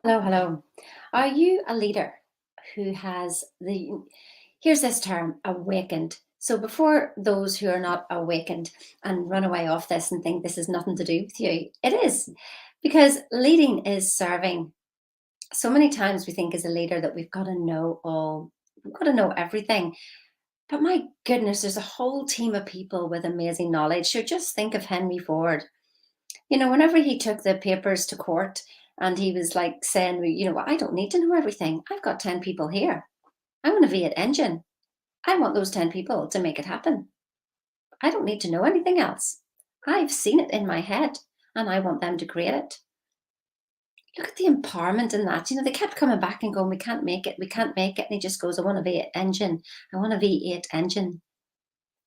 Hello, hello. Are you a leader who has here's this term, awakened? So, before those who are not awakened and run away off this and think this is nothing to do with you, it is because leading is serving. So many times we think as a leader that we've got to know all, we've got to know everything. But my goodness, there's a whole team of people with amazing knowledge. So, just think of Henry Ford. Whenever he took the papers to court and he was like saying, "Well, I don't need to know everything. I've got 10 people here. I want a V8 engine. I want those 10 people to make it happen. I don't need to know anything else. I've seen it in my head and I want them to create it." Look at the empowerment in that. They kept coming back and going, "We can't make it. We can't make it." And he just goes, "I want a V8 engine. I want a V8 engine."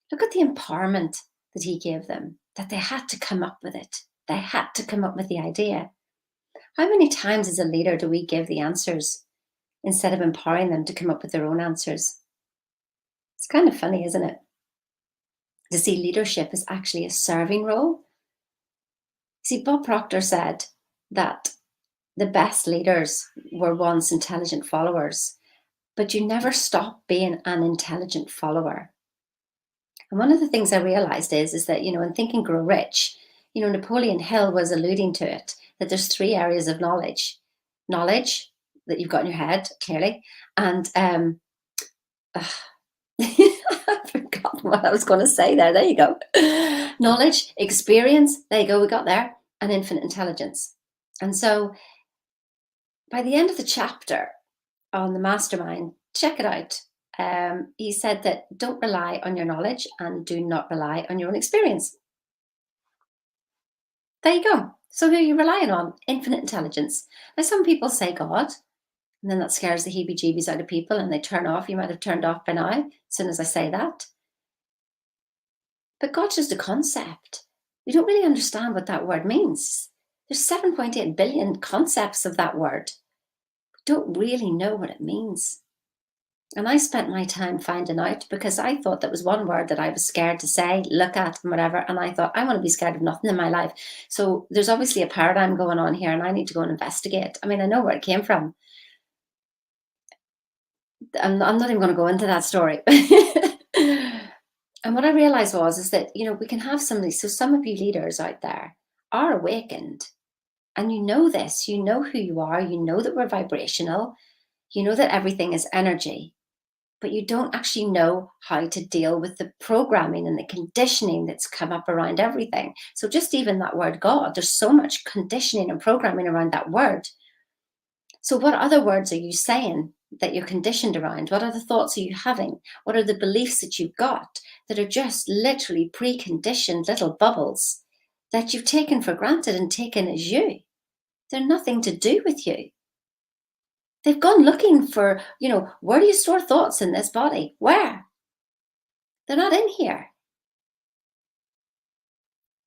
Look at the empowerment that he gave them, that they had to come up with it. They had to come up with the idea. How many times as a leader do we give the answers instead of empowering them to come up with their own answers? It's kind of funny, isn't it? To see leadership as actually a serving role. See, Bob Proctor said that the best leaders were once intelligent followers, but you never stop being an intelligent follower. And one of the things I realized is that, in Think and Grow Rich, Napoleon Hill was alluding to it, that there's three areas of knowledge that you've got in your head, clearly, and I forgot what I was going to say there. There you go. Knowledge, experience, there you go, we got there, and infinite intelligence. And so by the end of the chapter on the mastermind, check it out. He said that don't rely on your knowledge and do not rely on your own experience. There you go. So who are you relying on? Infinite intelligence. Now, some people say God, and then that scares the heebie-jeebies out of people and they turn off. You might have turned off by now, as soon as I say that. But God's just a concept. We don't really understand what that word means. There's 7.8 billion concepts of that word. We don't really know what it means. And I spent my time finding out because I thought that was one word that I was scared to say, look at, and whatever. And I thought, I want to be scared of nothing in my life. So there's obviously a paradigm going on here, and I need to go and investigate. I mean, I know where it came from. I'm not even going to go into that story. And what I realized is that, we can have somebody. So some of you leaders out there are awakened, and you know this, you know who you are, you know that we're vibrational, you know that everything is energy, but you don't actually know how to deal with the programming and the conditioning that's come up around everything. So just even that word God, there's so much conditioning and programming around that word. So what other words are you saying that you're conditioned around? What other thoughts are you having? What are the beliefs that you've got that are just literally preconditioned little bubbles that you've taken for granted and taken as you? They're nothing to do with you. They've gone looking for, where do you store thoughts in this body? Where? They're not in here.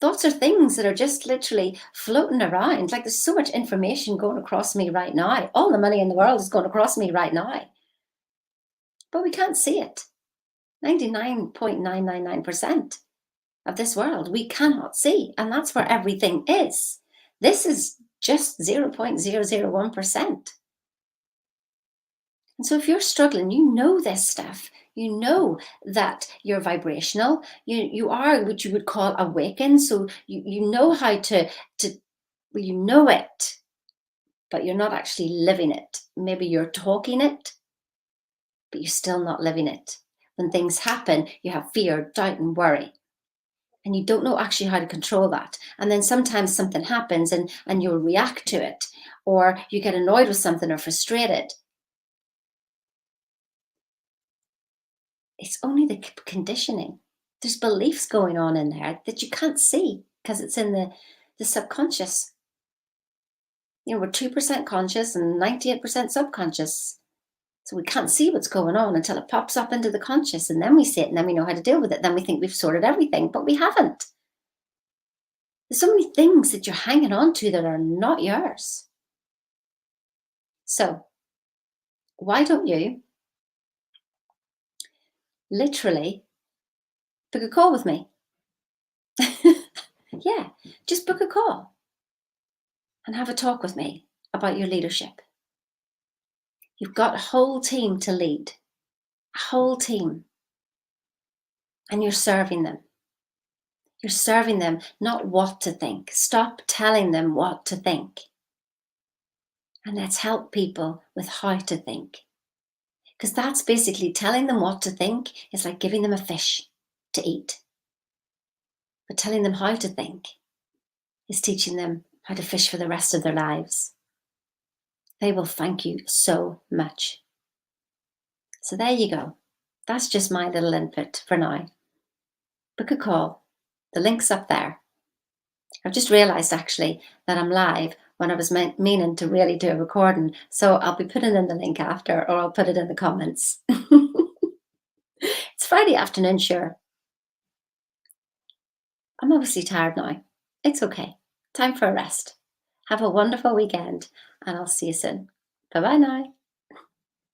Thoughts are things that are just literally floating around. Like there's so much information going across me right now. All the money in the world is going across me right now. But we can't see it. 99.999% of this world we cannot see. And that's where everything is. This is just 0.001%. And so if you're struggling, you know this stuff. You know that you're vibrational. You are what you would call awakened. So you know how to well, you know it, but you're not actually living it. Maybe you're talking it, but you're still not living it. When things happen, you have fear, doubt, and worry. And you don't know actually how to control that. And then sometimes something happens and you'll react to it, or you get annoyed with something or frustrated. It's only the conditioning. There's beliefs going on in there that you can't see because it's in the subconscious. We're 2% conscious and 98% subconscious. So we can't see what's going on until it pops up into the conscious, and then we see it and then we know how to deal with it. Then we think we've sorted everything, but we haven't. There's so many things that you're hanging on to that are not yours. So why don't you literally book a call with me? Yeah, just book a call and have a talk with me. about your leadership. You've got a whole team to lead, a whole team, and you're serving them. You're serving them, not what to think. Stop telling them what to think. And let's help people with how to think. Because that's basically telling them what to think is like giving them a fish to eat. But telling them how to think is teaching them how to fish for the rest of their lives. They will thank you so much. So there you go. That's just my little input for now. Book a call. The link's up there. I've just realised actually that I'm live when I was meaning to really do a recording. So I'll be putting in the link after, or I'll put it in the comments. It's Friday afternoon, sure. I'm obviously tired now. It's okay. Time for a rest. Have a wonderful weekend, and I'll see you soon. Bye bye now.